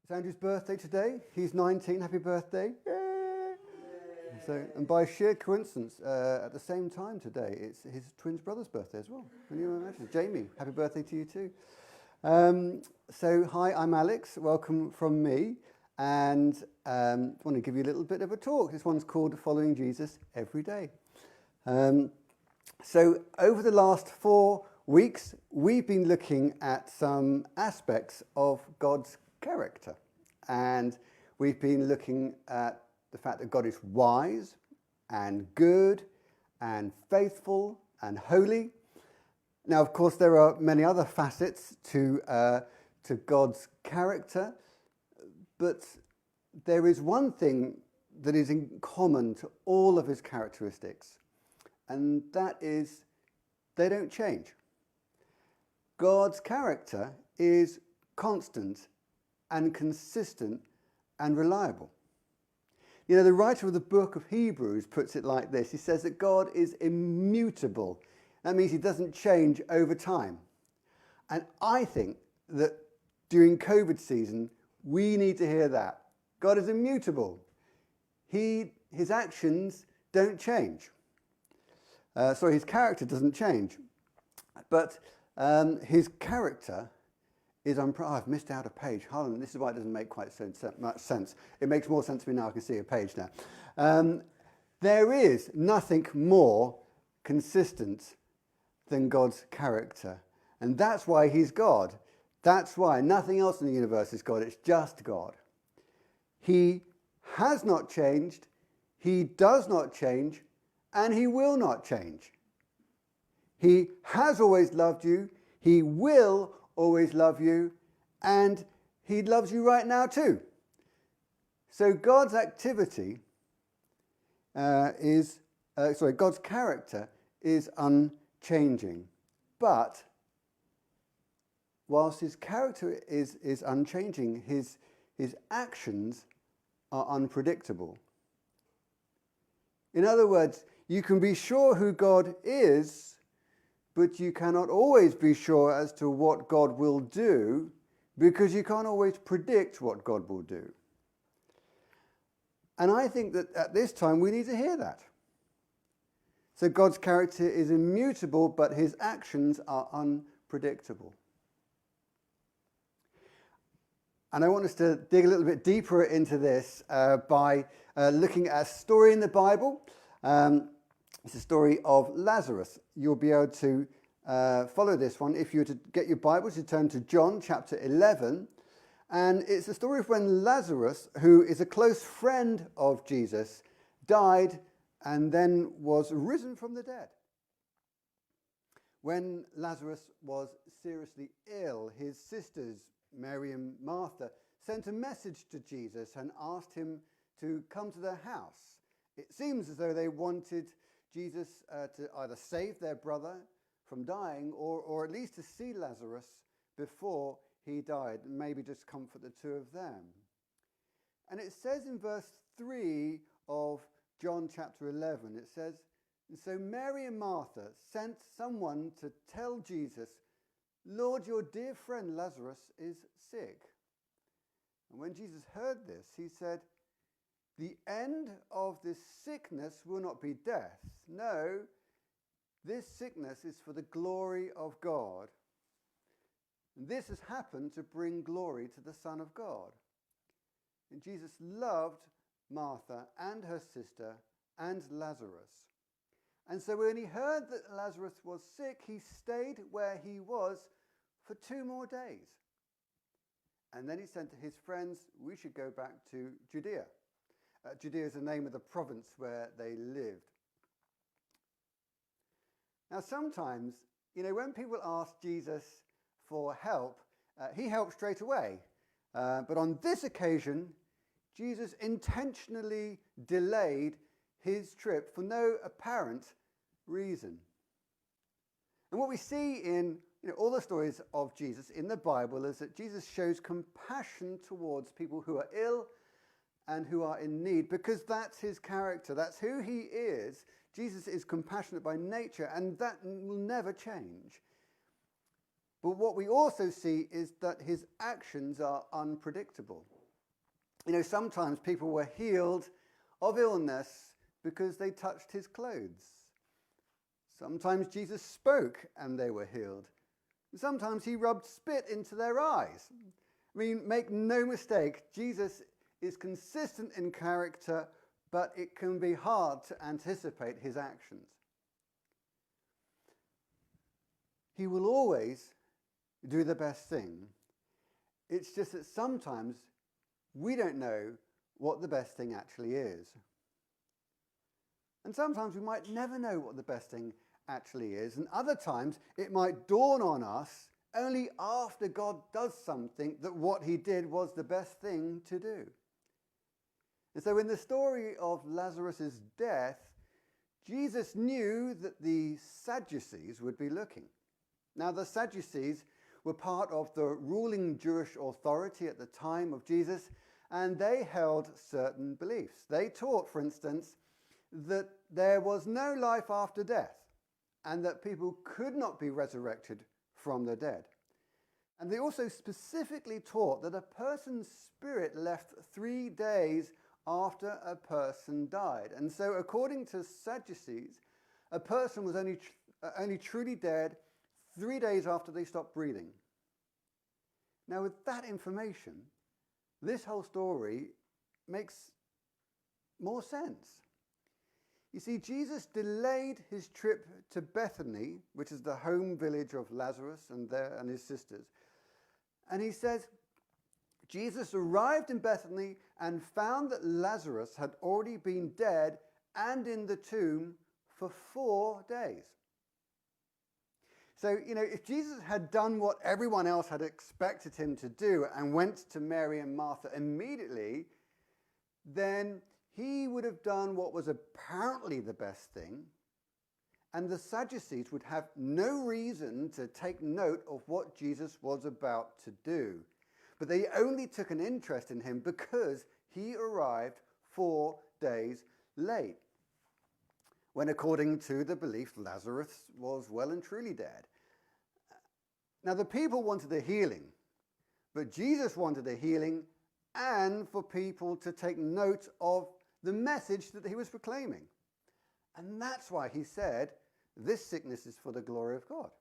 It's Andrew's birthday today. He's 19. Happy birthday. Yay. So, and by sheer coincidence, at the same time today, it's his twin brother's birthday as well. Can you imagine? Jamie, happy birthday to you too. So, hi, I'm Alex. Welcome from me. And I want to give you a little bit of a talk. This one's called Following Jesus Every Day. So, over the last 4 weeks, we've been looking at some aspects of God's character. And we've been looking at the fact that God is wise and good and faithful and holy. Now, of course, there are many other facets to God's character, but there is one thing that is in common to all of his characteristics, and that is they don't change. God's character is constant and consistent and reliable. You know, the writer of the book of Hebrews puts it like this. He says that God is immutable. That means he doesn't change over time. And I think that during COVID season, we need to hear that. God is immutable. His actions don't change. His character doesn't change. But his character is I've missed out a page. Hold on, this is why it doesn't make quite so much sense. It makes more sense to me now. I can see a page now. There is nothing more consistent than God's character. And that's why he's God. That's why nothing else in the universe is God. It's just God. He has not changed. He does not change. And he will not change. He has always loved you. He will always love you, and he loves you right now too. So God's activity God's character is unchanging. But whilst his character is unchanging, his actions are unpredictable. In other words, you can be sure who God is, but you cannot always be sure as to what God will do, because you can't always predict what God will do. And I think that at this time we need to hear that. So God's character is immutable, but his actions are unpredictable. And I want us to dig a little bit deeper into this by looking at a story in the Bible. It's a story of Lazarus. You'll be able to follow this one. If you were to get your Bibles, you turn to John chapter 11. And it's the story of when Lazarus, who is a close friend of Jesus, died and then was risen from the dead. When Lazarus was seriously ill, his sisters, Mary and Martha, sent a message to Jesus and asked him to come to their house. It seems as though they wanted Jesus to either save their brother from dying or at least to see Lazarus before he died and maybe just comfort the two of them. And it says in verse 3 of John chapter 11, it says, "And so Mary and Martha sent someone to tell Jesus, 'Lord, your dear friend Lazarus is sick.' And when Jesus heard this, he said, 'The end of this sickness will not be death. No, this sickness is for the glory of God. And this has happened to bring glory to the Son of God.' And Jesus loved Martha and her sister and Lazarus. And so when he heard that Lazarus was sick, he stayed where he was for 2 more days. And then he said to his friends, 'We should go back to Judea.'" Judea is the name of the province where they lived. Now, sometimes, when people ask Jesus for help, he helps straight away. But on this occasion, Jesus intentionally delayed his trip for no apparent reason. And what we see in all the stories of Jesus in the Bible is that Jesus shows compassion towards people who are ill and who are in need, because that's his character. That's who he is. Jesus is compassionate by nature, and that will never change. But what we also see is that his actions are unpredictable. You know, sometimes people were healed of illness because they touched his clothes. Sometimes Jesus spoke and they were healed. Sometimes he rubbed spit into their eyes. I mean, make no mistake, Jesus is consistent in character, but it can be hard to anticipate his actions. He will always do the best thing. It's just that sometimes we don't know what the best thing actually is. And sometimes we might never know what the best thing actually is. And other times it might dawn on us only after God does something that what he did was the best thing to do. And so in the story of Lazarus' death, Jesus knew that the Sadducees would be looking. Now, the Sadducees were part of the ruling Jewish authority at the time of Jesus, and they held certain beliefs. They taught, for instance, that there was no life after death, and that people could not be resurrected from the dead. And they also specifically taught that a person's spirit left 3 days after a person died. And so according to Sadducees, a person was only truly dead 3 days after they stopped breathing. Now, with that information, this whole story makes more sense. You see, Jesus delayed his trip to Bethany, which is the home village of Lazarus and his sisters. And he says, Jesus arrived in Bethany and found that Lazarus had already been dead and in the tomb for 4 days. So, you know, if Jesus had done what everyone else had expected him to do and went to Mary and Martha immediately, then he would have done what was apparently the best thing, and the Sadducees would have no reason to take note of what Jesus was about to do. But they only took an interest in him because he arrived 4 days late, when according to the belief, Lazarus was well and truly dead. Now, the people wanted a healing, but Jesus wanted a healing and for people to take note of the message that he was proclaiming. And that's why he said, this sickness is for the glory of God.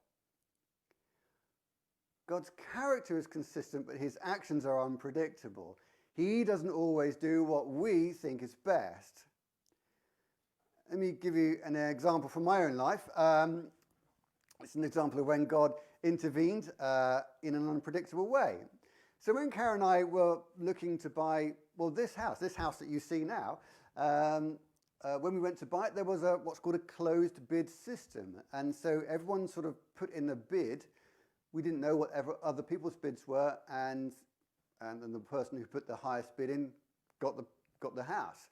God's character is consistent, but his actions are unpredictable. He doesn't always do what we think is best. Let me give you an example from my own life. It's an example of when God intervened in an unpredictable way. So when Karen and I were looking to buy, well, this house that you see now, when we went to buy it, there was what's called a closed bid system. And so everyone sort of put in a bid. We didn't know what other people's bids were, and then the person who put the highest bid in got the house.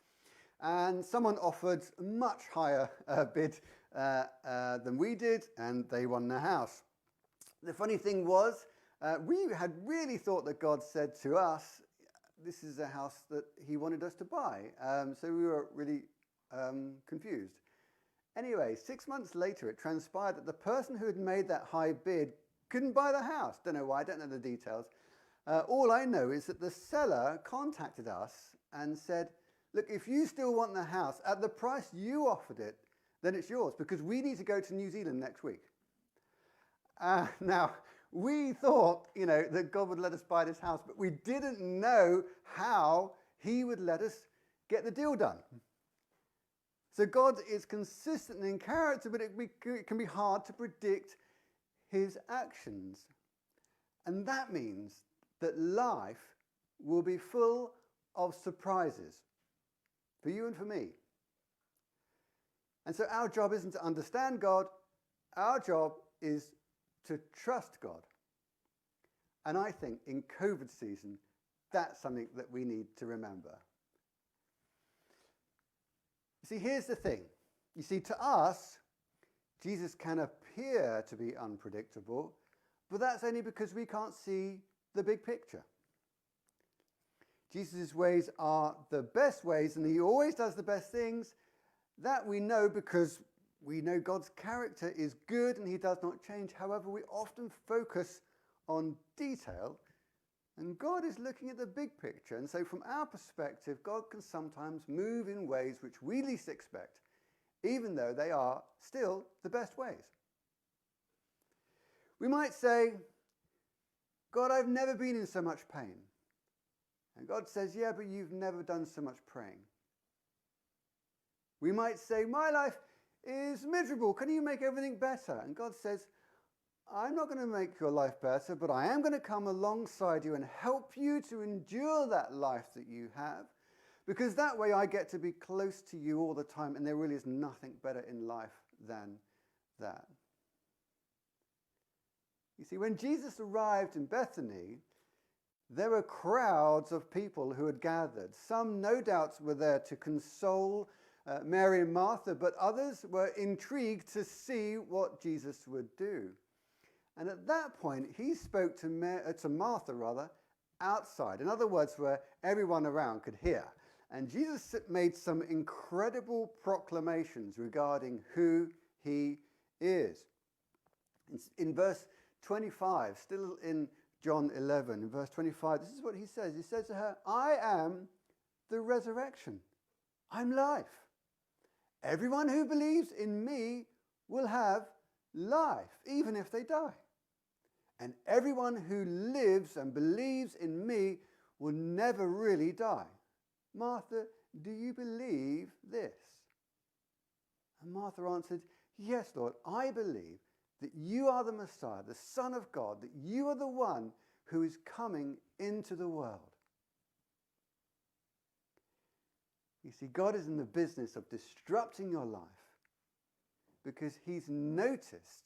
And someone offered a much higher bid than we did, and they won the house. The funny thing was, we had really thought that God said to us, this is a house that he wanted us to buy. So we were really confused. Anyway, 6 months later, it transpired that the person who had made that high bid couldn't buy the house. Don't know why, I don't know the details. All I know is that the seller contacted us and said, look, if you still want the house at the price you offered it, then it's yours, because we need to go to New Zealand next week. Now, we thought, that God would let us buy this house, but we didn't know how he would let us get the deal done. So God is consistent in character, but it can be hard to predict his actions. And that means that life will be full of surprises for you and for me. And so our job isn't to understand God. Our job is to trust God. And I think in COVID season, that's something that we need to remember. You see, here's the thing. You see, to us, Jesus can appear to be unpredictable, but that's only because we can't see the big picture. Jesus' ways are the best ways, and he always does the best things. That we know because We know God's character is good and he does not change. However, we often focus on detail, and God is looking at the big picture. And so from our perspective, God can sometimes move in ways which we least expect, even though they are still the best ways. We might say, God, I've never been in so much pain. And God says, yeah, but you've never done so much praying. We might say, my life is miserable. Can you make everything better? And God says, I'm not going to make your life better, but I am going to come alongside you and help you to endure that life that you have, because that way I get to be close to you all the time, and there really is nothing better in life than that. You see, when Jesus arrived in Bethany, there were crowds of people who had gathered. Some, no doubt, were there to console Mary and Martha, but others were intrigued to see what Jesus would do. And at that point, he spoke to Martha, outside. In other words, where everyone around could hear. And Jesus made some incredible proclamations regarding who he is. In verse 25, still in John 11, in verse 25, this is what he says. He says to her, I am the resurrection. I'm life. Everyone who believes in me will have life, even if they die. And everyone who lives and believes in me will never really die. Martha, do you believe this? And Martha answered, yes, Lord, I believe that you are the Messiah, the Son of God, that you are the one who is coming into the world. You see, God is in the business of disrupting your life because he's noticed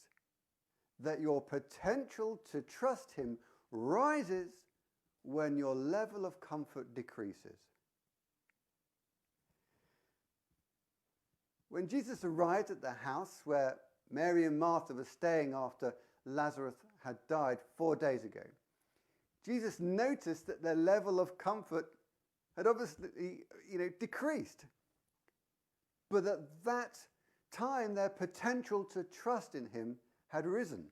that your potential to trust him rises when your level of comfort decreases. When Jesus arrived at the house where Mary and Martha were staying after Lazarus had died 4 days ago, Jesus noticed that their level of comfort had obviously, decreased. But at that time, their potential to trust in him had risen.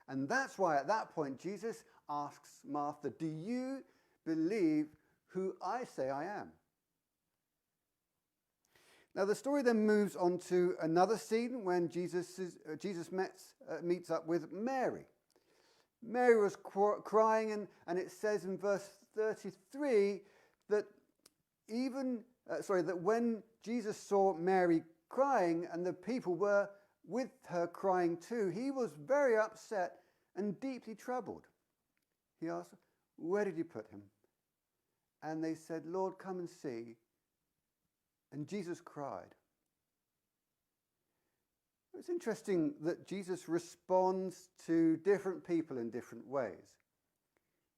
And that's why at that point, Jesus asks Martha, do you believe who I say I am? Now, the story then moves on to another scene when Jesus meets up with Mary. Mary was crying, and it says in verse 33 that that when Jesus saw Mary crying and the people were with her crying too, he was very upset and deeply troubled. He asked, where did you put him? And they said, Lord, come and see. And Jesus cried. It's interesting that Jesus responds to different people in different ways.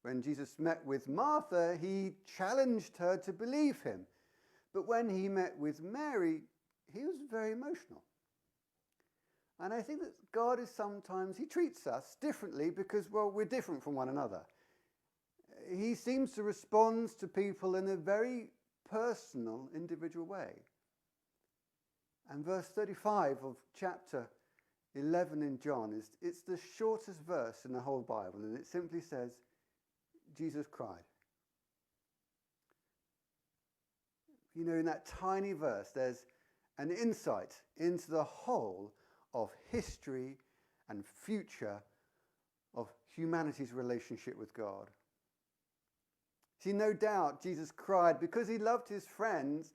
When Jesus met with Martha, he challenged her to believe him. But when he met with Mary, he was very emotional. And I think that God is sometimes, he treats us differently because, we're different from one another. He seems to respond to people in a very personal, individual way. And verse 35 of chapter 11 in John, it's the shortest verse in the whole Bible, and it simply says, Jesus cried. In that tiny verse, there's an insight into the whole of history and future of humanity's relationship with God. See, no doubt Jesus cried because he loved his friends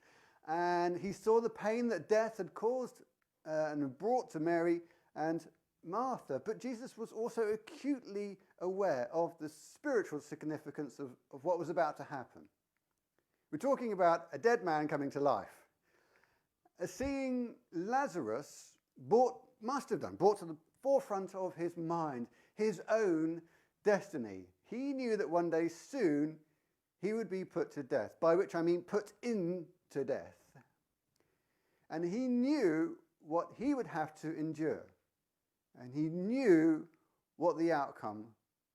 and he saw the pain that death had caused and brought to Mary and Martha. But Jesus was also acutely aware of the spiritual significance of what was about to happen. We're talking about a dead man coming to life. Seeing Lazarus brought to the forefront of his mind his own destiny. He knew that one day soon he would be put to death, by which I mean put into death. And he knew what he would have to endure. And he knew what the outcome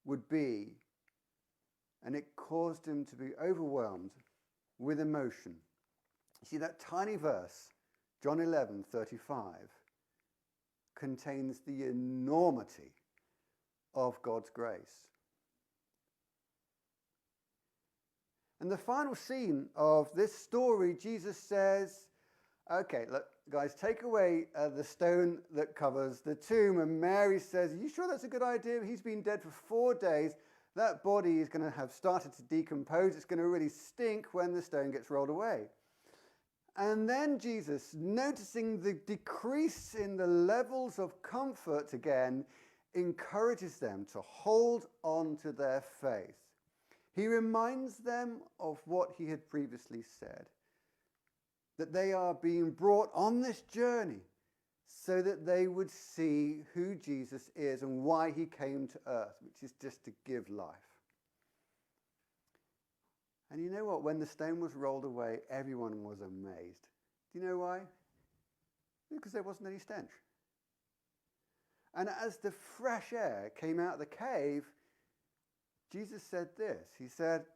would be. And it caused him to be overwhelmed with emotion. You see, that tiny verse, John 11:35, contains the enormity of God's grace. And the final scene of this story, Jesus says, okay, look, guys, take away the stone that covers the tomb. And Mary says, are you sure that's a good idea? He's been dead for 4 days. That body is going to have started to decompose. It's going to really stink when the stone gets rolled away. And then Jesus, noticing the decrease in the levels of comfort again, encourages them to hold on to their faith. He reminds them of what he had previously said, that they are being brought on this journey so that they would see who Jesus is and why he came to earth, which is just to give life. And you know what? When the stone was rolled away, everyone was amazed. Do you know why? Because there wasn't any stench. And as the fresh air came out of the cave, Jesus said this. He said,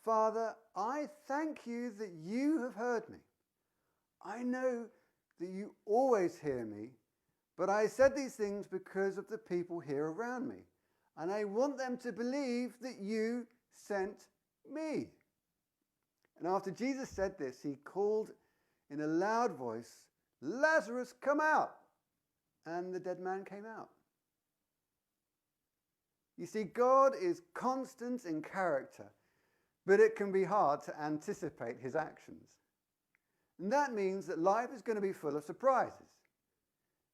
Father, I thank you that you have heard me. I know that you always hear me, but I said these things because of the people here around me. And I want them to believe that you sent me. And after Jesus said this, he called in a loud voice, Lazarus, come out. And the dead man came out. You see, God is constant in character, but it can be hard to anticipate his actions. And that means that life is going to be full of surprises.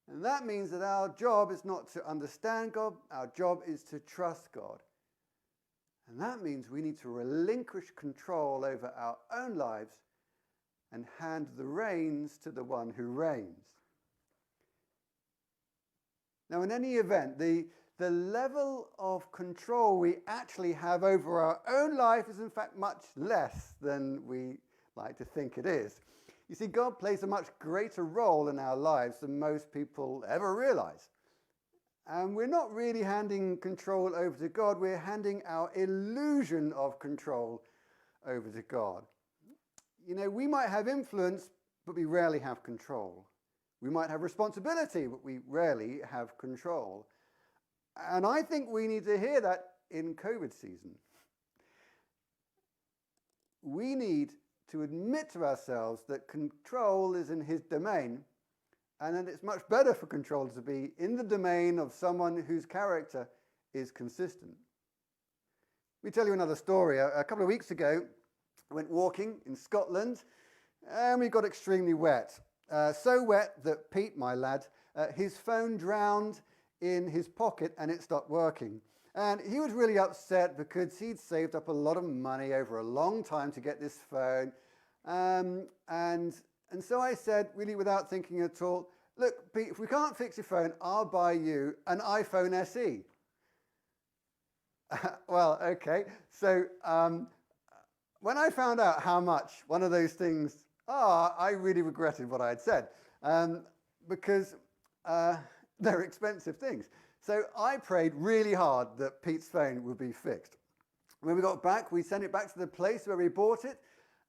And that means that our job is not to understand God, our job is to trust God. And that means we need to relinquish control over our own lives and hand the reins to the one who reigns. Now, in any event, the level of control we actually have over our own life is in fact much less than we like to think it is. You see, God plays a much greater role in our lives than most people ever realize. And we're not really handing control over to God, we're handing our illusion of control over to God. You know, we might have influence, but we rarely have control. We might have responsibility, but we rarely have control. And I think we need to hear that in COVID season. We need to admit to ourselves that control is in his domain, and that it's much better for control to be in the domain of someone whose character is consistent. Let me tell you another story. A couple of weeks ago, I went walking in Scotland, and we got extremely wet. So wet that Pete, my lad, his phone drowned in his pocket and it stopped working. And he was really upset because he'd saved up a lot of money over a long time to get this phone. And so I said, really without thinking at all, look, Pete, if we can't fix your phone, I'll buy you an iPhone SE. Well, okay. So when I found out how much one of those things I really regretted what I had said because they're expensive things. So I prayed really hard that Pete's phone would be fixed. When we got back, we sent it back to the place where we bought it,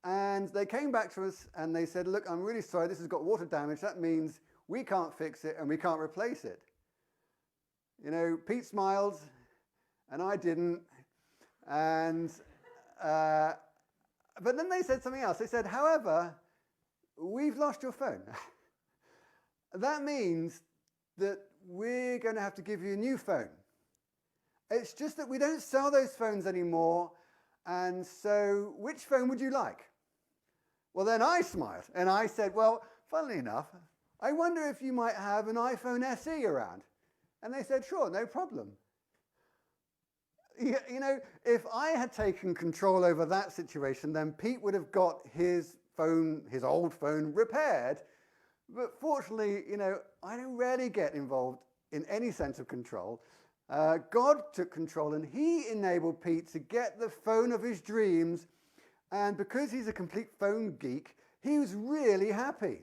and they came back to us and they said, look, I'm really sorry, this has got water damage. That means we can't fix it and we can't replace it. You know, Pete smiled and I didn't. And but then they said something else. They said, however, we've lost your phone. That means that we're going to have to give you a new phone. It's just that we don't sell those phones anymore, and so which phone would you like? Well, then I smiled, and I said, well, funnily enough, I wonder if you might have an iPhone SE around. And they said, sure, no problem. You know, if I had taken control over that situation, then Pete would have got his phone, his old phone, repaired. But fortunately, you know, I don't rarely get involved in any sense of control. God took control and he enabled Pete to get the phone of his dreams. And because he's a complete phone geek, he was really happy.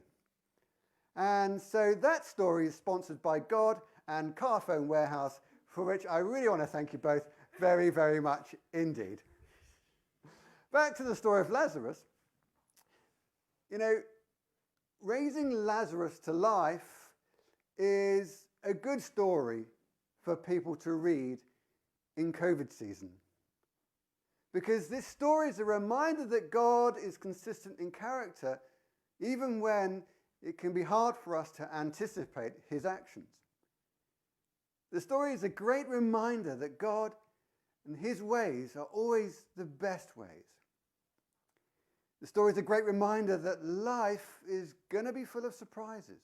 And so that story is sponsored by God and Carphone Warehouse, for which I really want to thank you both very, very much indeed. Back to the story of Lazarus. You know, raising Lazarus to life is a good story for people to read in COVID season. Because this story is a reminder that God is consistent in character, even when it can be hard for us to anticipate his actions. The story is a great reminder that God and his ways are always the best ways. The story is a great reminder that life is going to be full of surprises.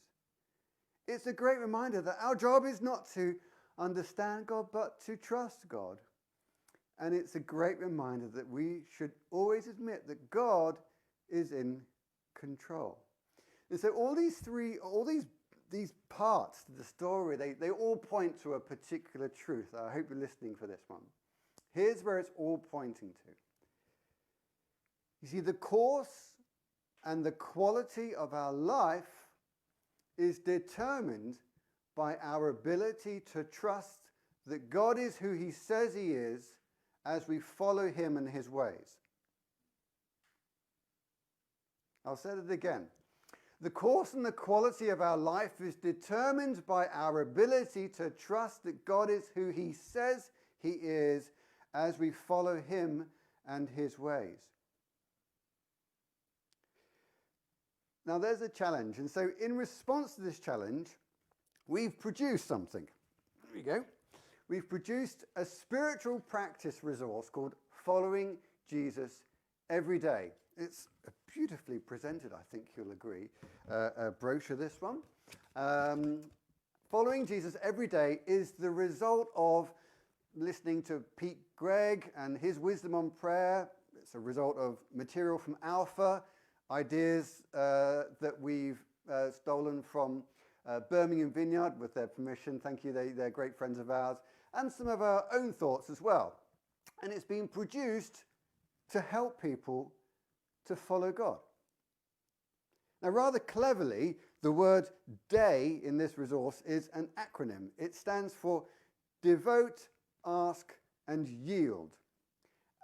It's a great reminder that our job is not to understand God, but to trust God. And it's a great reminder that we should always admit that God is in control. And so all these parts of the story, they all point to a particular truth. I hope you're listening for this one. Here's where it's all pointing to. You see, the course and the quality of our life is determined by our ability to trust that God is who he says he is as we follow him and his ways. I'll say it again. The course and the quality of our life is determined by our ability to trust that God is who he says he is as we follow him and his ways. Now there's a challenge, and so in response to this challenge, we've produced something. There we go. We've produced a spiritual practice resource called Following Jesus Every Day. It's beautifully presented, I think you'll agree, a brochure, this one. Following Jesus Every Day is the result of listening to Pete Gregg and his wisdom on prayer. It's a result of material from Alpha, ideas that we've stolen from Birmingham Vineyard with their permission. Thank you, they're great friends of ours. And some of our own thoughts as well. And it's been produced to help people to follow God. Now, rather cleverly, the word day in this resource is an acronym. It stands for devote, ask, and yield.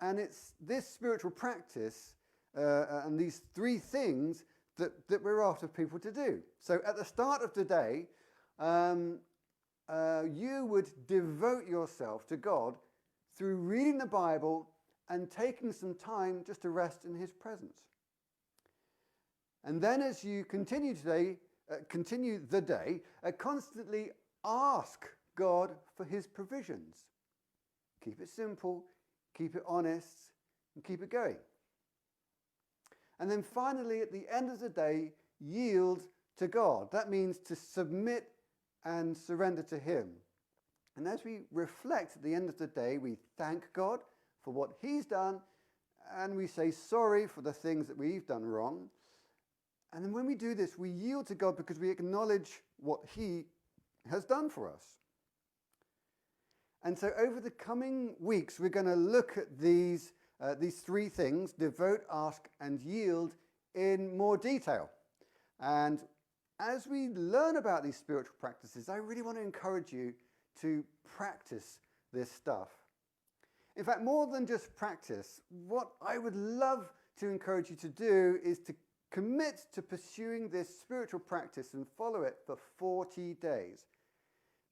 And it's this spiritual practice and these three things that we're after people to do. So at the start of the day, you would devote yourself to God through reading the Bible and taking some time just to rest in his presence. And then as you continue the day, constantly ask God for his provisions. Keep it simple, keep it honest, and keep it going. And then finally, at the end of the day, yield to God. That means to submit and surrender to him. And as we reflect at the end of the day, we thank God for what he's done, and we say sorry for the things that we've done wrong. And then when we do this, we yield to God because we acknowledge what he has done for us. And so over the coming weeks, we're going to look at these three things, devote, ask, and yield, in more detail. And as we learn about these spiritual practices, I really want to encourage you to practice this stuff. In fact, more than just practice, what I would love to encourage you to do is to commit to pursuing this spiritual practice and follow it for 40 days.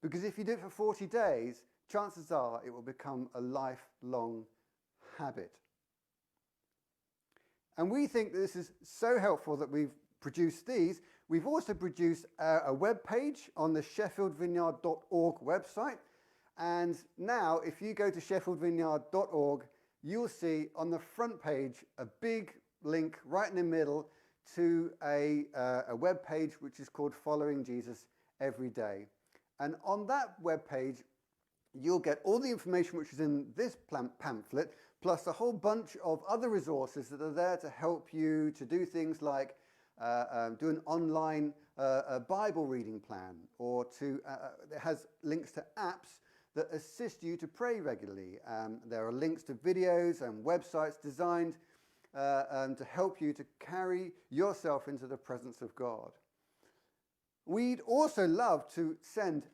Because if you do it for 40 days, chances are it will become a lifelong habit. And we think that this is so helpful that we've produced these. We've also produced a web page on the sheffieldvineyard.org website. And now, if you go to sheffieldvineyard.org, you'll see on the front page a big link right in the middle to a web page which is called Following Jesus Every Day. And on that web page, you'll get all the information which is in this pamphlet, plus a whole bunch of other resources that are there to help you to do things like do an online Bible reading plan, or it has links to apps that assist you to pray regularly. There are links to videos and websites designed to help you to carry yourself into the presence of God. We'd also love to send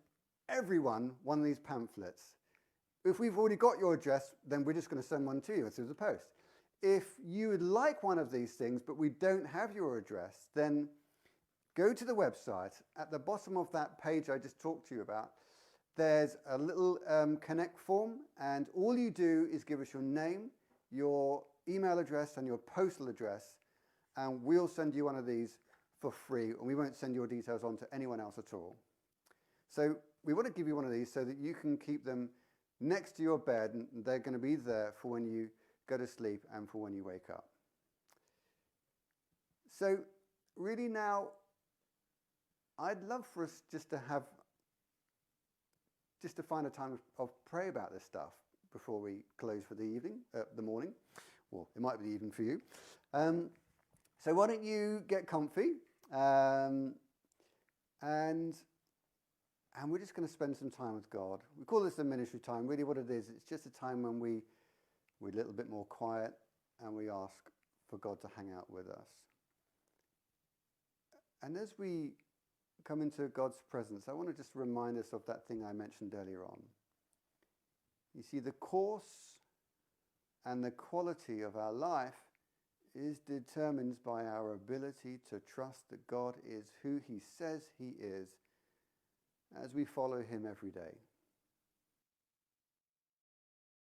everyone one of these pamphlets. If we've already got your address, then we're just going to send one to you through the post. If you would like one of these things, but we don't have your address, then go to the website. At the bottom of that page I just talked to you about, there's a little connect form, and all you do is give us your name, your email address and your postal address, and we'll send you one of these for free, and we won't send your details on to anyone else at all. So we want to give you one of these so that you can keep them next to your bed, and they're going to be there for when you go to sleep and for when you wake up. So really now, I'd love for us just to find a time of pray about this stuff before we close for the evening, the morning. Well, it might be the evening for you. So why don't you get comfy, and we're just going to spend some time with God. We call this a ministry time. Really what it is, it's just a time when we're a little bit more quiet and we ask for God to hang out with us. And as we come into God's presence, I want to just remind us of that thing I mentioned earlier on. You see, the course and the quality of our life is determined by our ability to trust that God is who he says he is as we follow him every day.